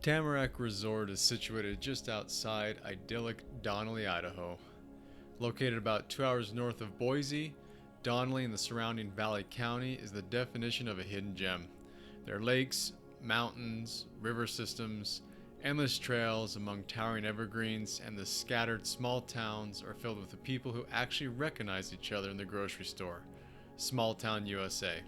Tamarack Resort is situated just outside idyllic Donnelly, Idaho. Located about 2 hours north of Boise, Donnelly and the surrounding Valley County is the definition of a hidden gem. There are lakes, mountains, river systems, endless trails among towering evergreens, and the scattered small towns are filled with the people who actually recognize each other in the grocery store. Small town USA.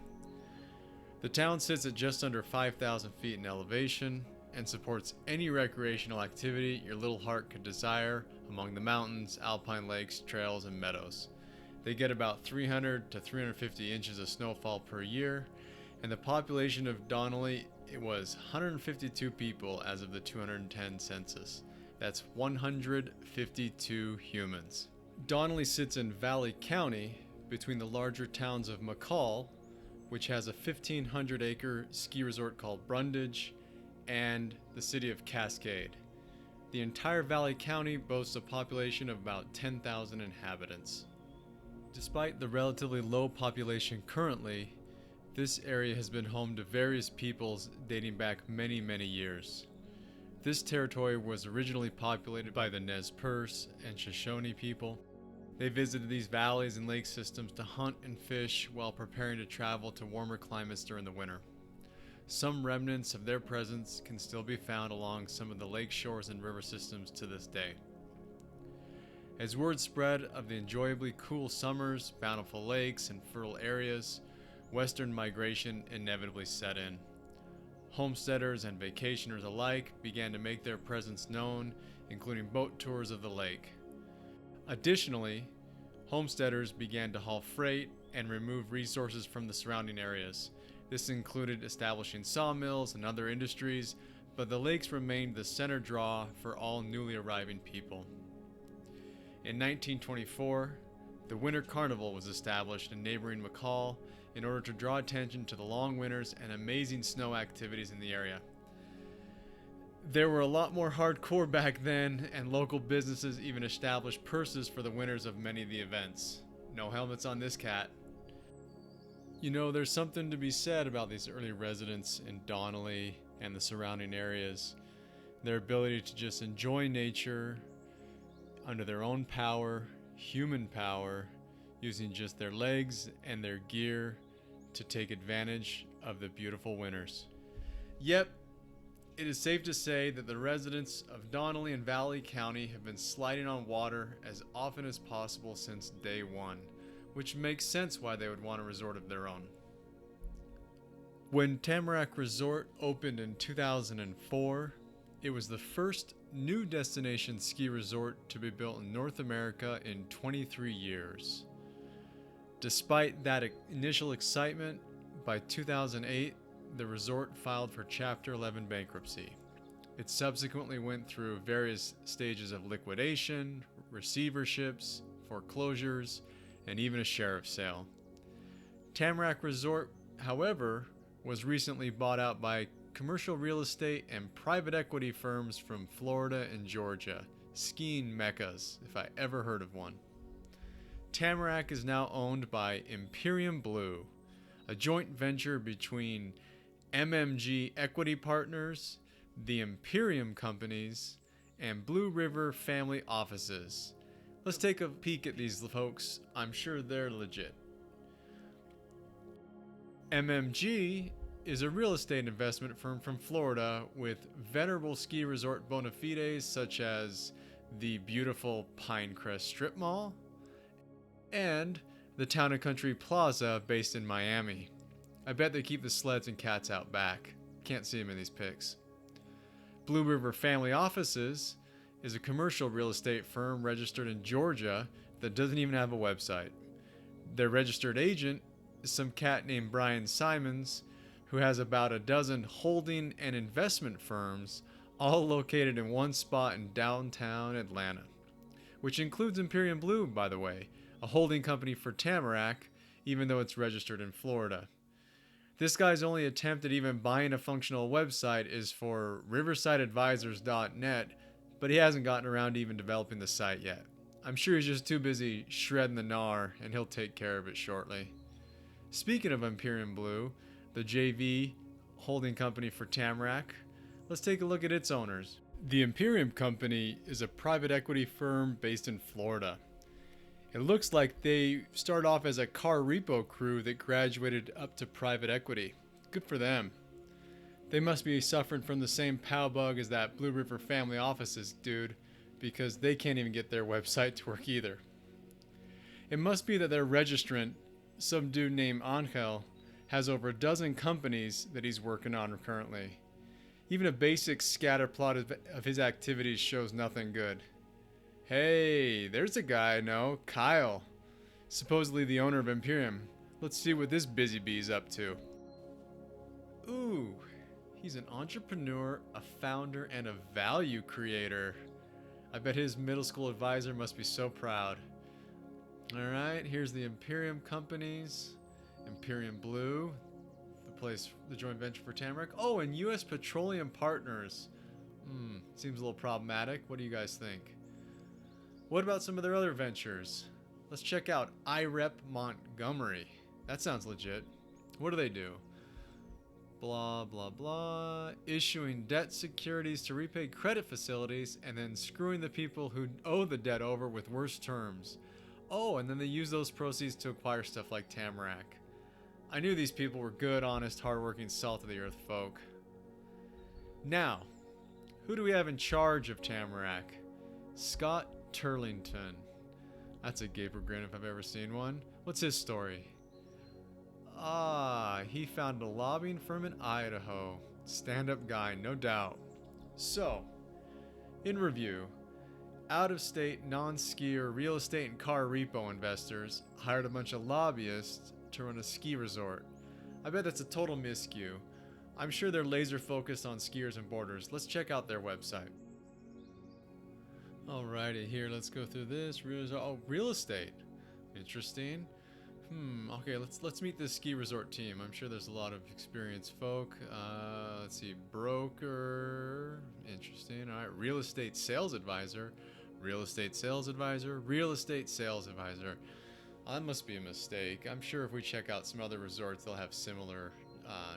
The town sits at just under 5,000 feet in elevation and supports any recreational activity your little heart could desire among the mountains, alpine lakes, trails, and meadows. They get about 300 to 350 inches of snowfall per year, and the population of Donnelly was 152 people as of the 210 census. That's 152 humans. Donnelly sits in Valley County between the larger towns of McCall, which has a 1,500-acre ski resort called Brundage, and the city of Cascade. The entire Valley County boasts a population of about 10,000 inhabitants. Despite the relatively low population currently, this area has been home to various peoples dating back many, many years. This territory was originally populated by the Nez Perce and Shoshone people. They visited these valleys and lake systems to hunt and fish while preparing to travel to warmer climates during the winter. Some remnants of their presence can still be found along some of the lake shores and river systems to this day. As word spread of the enjoyably cool summers, bountiful lakes, and fertile areas, western migration inevitably set in. Homesteaders and vacationers alike began to make their presence known, including boat tours of the lake. Additionally, homesteaders began to haul freight and remove resources from the surrounding areas. This included establishing sawmills and other industries, but the lakes remained the center draw for all newly arriving people. In 1924, the Winter Carnival was established in neighboring McCall in order to draw attention to the long winters and amazing snow activities in the area. There were a lot more hardcore back then, and local businesses even established purses for the winners of many of the events. No helmets on this cat. You know, there's something to be said about these early residents in Donnelly and the surrounding areas. Their ability to just enjoy nature under their own power, human power, using just their legs and their gear to take advantage of the beautiful winters. Yep, it is safe to say that the residents of Donnelly and Valley County have been sliding on water as often as possible since day one, which makes sense why they would want a resort of their own. When Tamarack Resort opened in 2004, it was the first new destination ski resort to be built in North America in 23 years. Despite that initial excitement, by 2008, the resort filed for Chapter 11 bankruptcy. It subsequently went through various stages of liquidation, receiverships, foreclosures, and even a sheriff's sale. Tamarack Resort, however, was recently bought out by commercial real estate and private equity firms from Florida and Georgia, skiing meccas, if I ever heard of one. Tamarack is now owned by Imperium Blue, a joint venture between MMG Equity Partners, the Imperium Companies, and Blue River Family Offices. Let's take a peek at these folks. I'm sure they're legit. MMG is a real estate investment firm from Florida with venerable ski resort bona fides such as the beautiful Pinecrest Strip Mall and the Town and Country Plaza based in Miami. I bet they keep the sleds and cats out back. Can't see them in these pics. Blue River Family Offices is a commercial real estate firm registered in Georgia that doesn't even have a website. Their registered agent is some cat named Brian Simons, who has about a dozen holding and investment firms, all located in one spot in downtown Atlanta, which includes Imperium Blue, by the way, a holding company for Tamarack, even though it's registered in Florida. This guy's only attempt at even buying a functional website is for riversideadvisors.net, but he hasn't gotten around to even developing the site yet. I'm sure he's just too busy shredding the gnar, and he'll take care of it shortly. Speaking of Imperium Blue, the JV holding company for Tamarack, Let's take a look at its owners. The Imperium Company is a private equity firm based in Florida. It looks like they started off as a car repo crew that graduated up to private equity. Good for them. They must be suffering from the same pow bug as that Blue River Family Offices dude, because they can't even get their website to work either. It must be that their registrant, some dude named Angel, has over a dozen companies that he's working on currently. Even a basic scatter plot of his activities shows nothing good. Hey, there's a guy I know, Kyle. Supposedly the owner of Imperium. Let's see what this busy bee's up to. Ooh, he's an entrepreneur, a founder, and a value creator. I bet his middle school advisor must be so proud. Alright, here's the Imperium companies. Imperium Blue, the joint venture for Tamarack. Oh, and U.S. Petroleum Partners. Seems a little problematic. What do you guys think? What about some of their other ventures? Let's check out IREP Montgomery. That sounds legit. What do they do? Blah, blah, blah. Issuing debt securities to repay credit facilities and then screwing the people who owe the debt over with worse terms. Oh, and then they use those proceeds to acquire stuff like Tamarack. I knew these people were good, honest, hardworking, salt-of-the-earth folk. Now, who do we have in charge of Tamarack? Scott Turlington. That's a gaper grin if I've ever seen one. What's his story? He founded a lobbying firm in Idaho. Stand-up guy, no doubt. So, in review, out-of-state, non-skier, real estate and car repo investors hired a bunch of lobbyists to run a ski resort. I bet that's a total miscue. I'm sure they're laser focused on skiers and boarders. Let's check out their website. Alrighty, here, let's go through this. Real estate. Interesting. Okay, let's meet this ski resort team. I'm sure there's a lot of experienced folk. Let's see, broker. Interesting. Alright, real estate sales advisor. Real estate sales advisor. Real estate sales advisor. That must be a mistake. I'm sure if we check out some other resorts, they'll have similar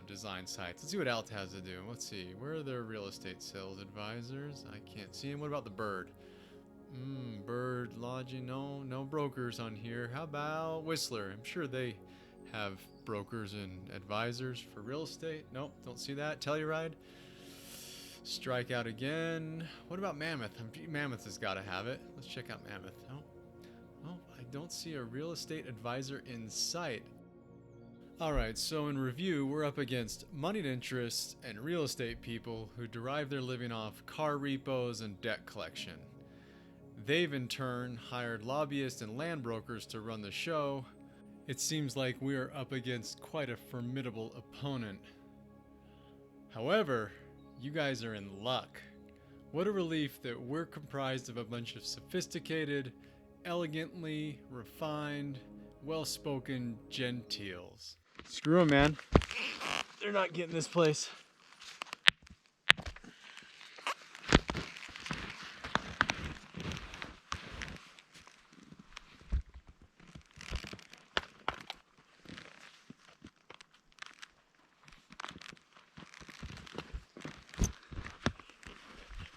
design sites. Let's see what Alt has to do. Let's see. Where are their real estate sales advisors? I can't see them. What about the Bird? Bird lodging. No brokers on here. How about Whistler? I'm sure they have brokers and advisors for real estate. Nope, don't see that. Telluride. Strike out again. What about Mammoth? Mammoth has got to have it. Let's check out Mammoth. Oh, I don't see a real estate advisor in sight. Alright, so in review, we're up against moneyed interests and real estate people who derive their living off car repos and debt collection. They've in turn hired lobbyists and land brokers to run the show. It seems like we are up against quite a formidable opponent. However, you guys are in luck. What a relief that we're comprised of a bunch of sophisticated, elegantly refined, well-spoken gentiles. Screw 'em, man. They're not getting this place.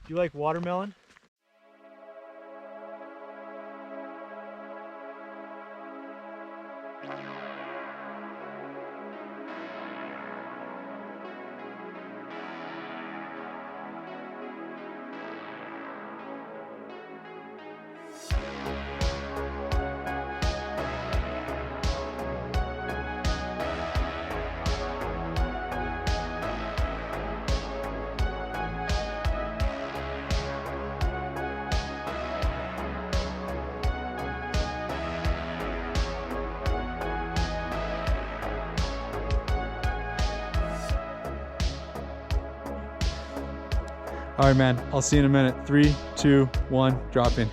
Do you like watermelon? All right, man. I'll see you in a minute. 3, 2, 1, drop in.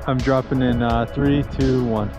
I'm dropping in 3, 2, 1.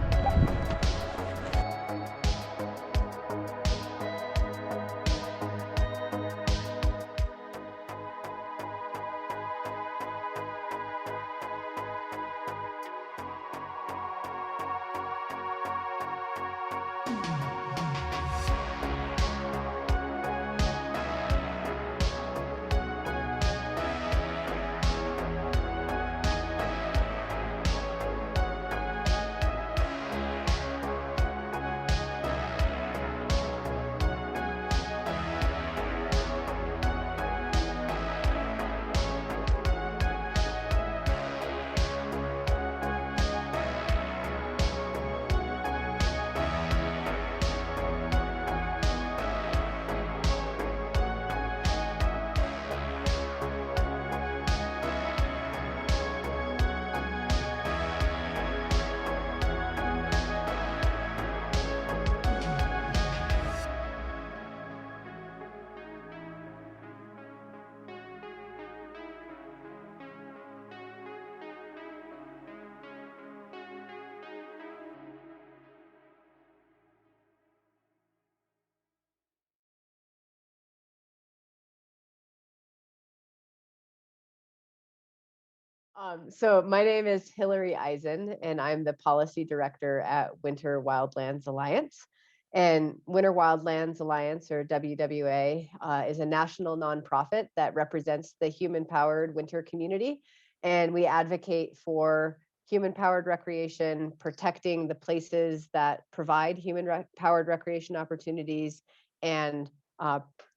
So my name is Hillary Eisen, and I'm the policy director at Winter Wildlands Alliance. And Winter Wildlands Alliance, or WWA, is a national nonprofit that represents the human-powered winter community. And we advocate for human-powered recreation, protecting the places that provide human-powered recreation opportunities, and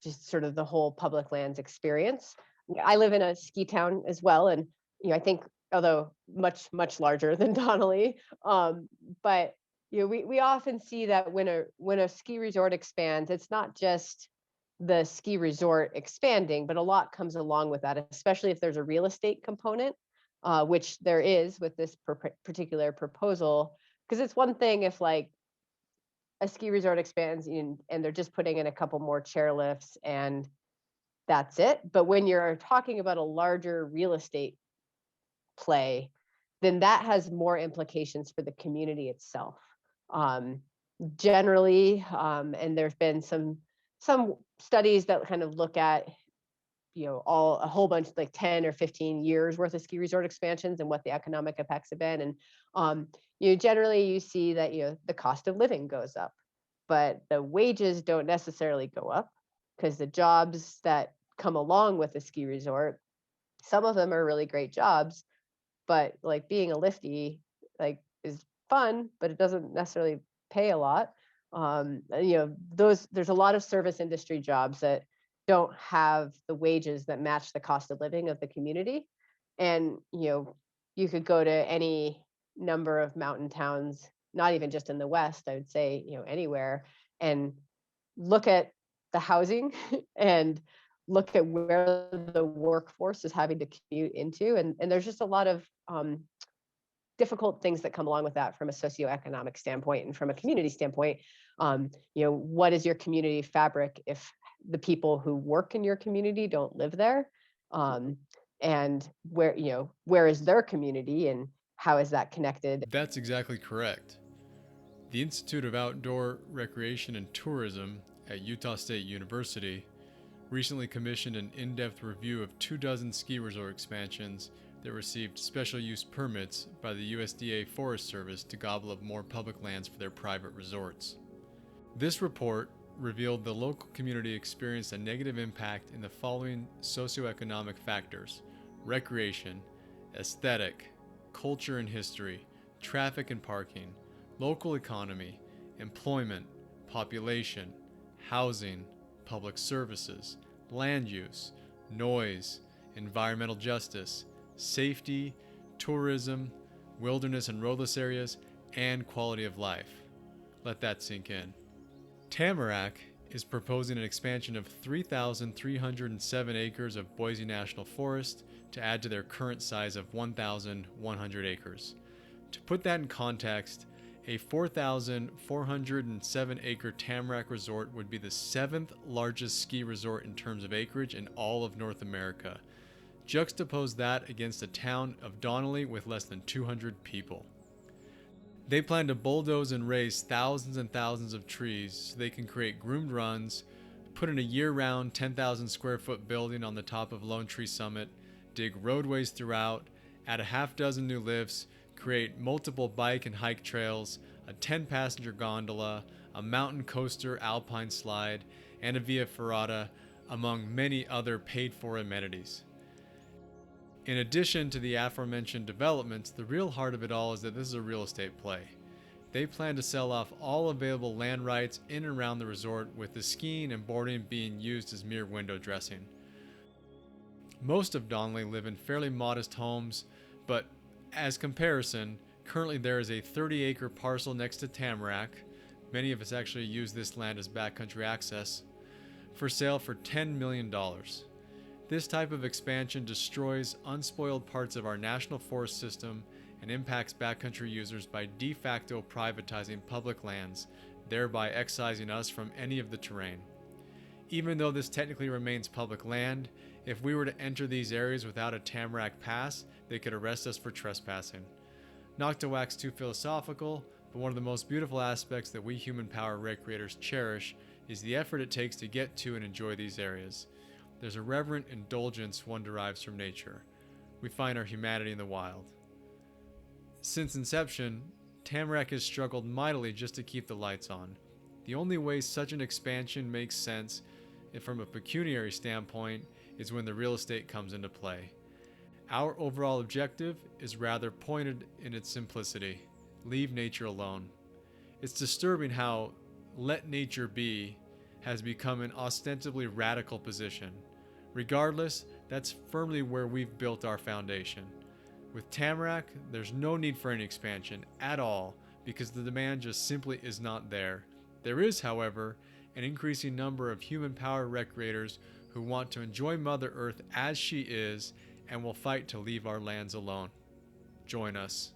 just sort of the whole public lands experience. I live in a ski town as well, and I think, although much larger than Donnelly, but we often see that when a ski resort expands, it's not just the ski resort expanding, but a lot comes along with that, especially if there's a real estate component, which there is with this particular proposal. Because it's one thing if like a ski resort expands and they're just putting in a couple more chairlifts and that's it. But when you're talking about a larger real estate play, then that has more implications for the community itself. Generally, and there's been some studies that kind of look at a whole bunch, like 10 or 15 years worth of ski resort expansions and what the economic effects have been. And generally you see that the cost of living goes up, but the wages don't necessarily go up, because the jobs that come along with a ski resort, some of them are really great jobs, but like being a lifty is fun, but it doesn't necessarily pay a lot. There's a lot of service industry jobs that don't have the wages that match the cost of living of the community. And you could go to any number of mountain towns, not even just in the West, I would say anywhere, and look at the housing and look at where the workforce is having to commute into. And there's just a lot of difficult things that come along with that from a socioeconomic standpoint and from a community standpoint. What is your community fabric if the people who work in your community don't live there? And where is their community and how is that connected? That's exactly correct. The Institute of Outdoor Recreation and Tourism at Utah State University recently commissioned an in-depth review of 24 ski resort expansions that received special use permits by the USDA Forest Service to gobble up more public lands for their private resorts. This report revealed the local community experienced a negative impact in the following socioeconomic factors: recreation, aesthetic, culture and history, traffic and parking, local economy, employment, population, housing, public services, land use, noise, environmental justice, safety, tourism, wilderness and roadless areas, and quality of life. Let that sink in. Tamarack is proposing an expansion of 3,307 acres of Boise National Forest to add to their current size of 1,100 acres. To put that in context, a 4,407 acre Tamarack Resort would be the 7th largest ski resort in terms of acreage in all of North America. Juxtapose that against a town of Donnelly with less than 200 people. They plan to bulldoze and raise thousands and thousands of trees so they can create groomed runs, put in a year-round 10,000 square foot building on the top of Lone Tree Summit, dig roadways throughout, add a half dozen new lifts, create multiple bike and hike trails, a 10-passenger gondola, a mountain coaster alpine slide, and a via ferrata, among many other paid-for amenities. In addition to the aforementioned developments, the real heart of it all is that this is a real estate play. They plan to sell off all available land rights in and around the resort, with the skiing and boarding being used as mere window dressing. Most of Donnelly live in fairly modest homes, but as comparison, currently there is a 30-acre parcel next to Tamarack. Many of us actually use this land as backcountry access, for sale for $10 million. This type of expansion destroys unspoiled parts of our national forest system and impacts backcountry users by de facto privatizing public lands, thereby excising us from any of the terrain. Even though this technically remains public land, if we were to enter these areas without a Tamarack pass, they could arrest us for trespassing. Not to wax too philosophical, but one of the most beautiful aspects that we human power recreators cherish is the effort it takes to get to and enjoy these areas. There's a reverent indulgence one derives from nature. We find our humanity in the wild. Since inception, Tamarack has struggled mightily just to keep the lights on. The only way such an expansion makes sense, from a pecuniary standpoint, is when the real estate comes into play. Our overall objective is rather pointed in its simplicity: leave nature alone. It's disturbing how "let nature be" has become an ostensibly radical position. Regardless, that's firmly where we've built our foundation. With Tamarack, there's no need for any expansion at all because the demand just simply is not there. There is, however, an increasing number of human-powered recreators who want to enjoy Mother Earth as she is and will fight to leave our lands alone. Join us.